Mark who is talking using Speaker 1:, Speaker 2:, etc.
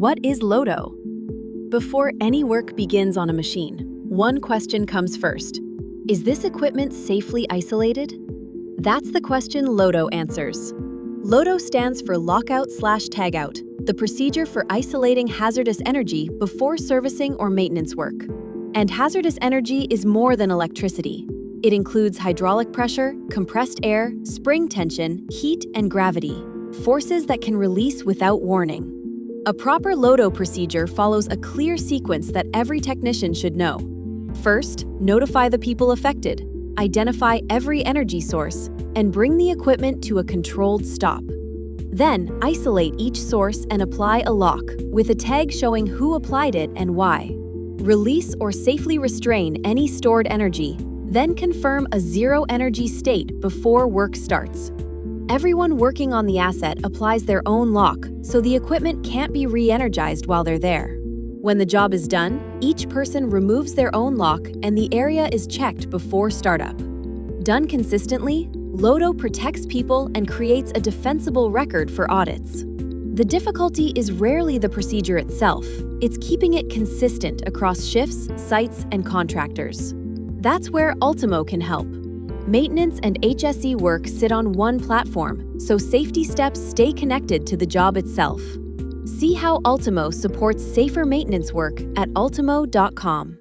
Speaker 1: What is LOTO? Before any work begins on a machine, one question comes first. Is this equipment safely isolated? That's the question LOTO answers. LOTO stands for Lockout/Tagout, the procedure for isolating hazardous energy before servicing or maintenance work. And hazardous energy is more than electricity. It includes hydraulic pressure, compressed air, spring tension, heat, and gravity, forces that can release without warning. A proper LOTO procedure follows a clear sequence that every technician should know. First, notify the people affected, identify every energy source, and bring the equipment to a controlled stop. Then, isolate each source and apply a lock, with a tag showing who applied it and why. Release or safely restrain any stored energy, then confirm a zero-energy state before work starts. Everyone working on the asset applies their own lock, so the equipment can't be re-energized while they're there. When the job is done, each person removes their own lock and the area is checked before startup. Done consistently, LOTO protects people and creates a defensible record for audits. The difficulty is rarely the procedure itself, it's keeping it consistent across shifts, sites, and contractors. That's where Ultimo can help. Maintenance and HSE work sit on one platform, so safety steps stay connected to the job itself. See how Ultimo supports safer maintenance work at ultimo.com.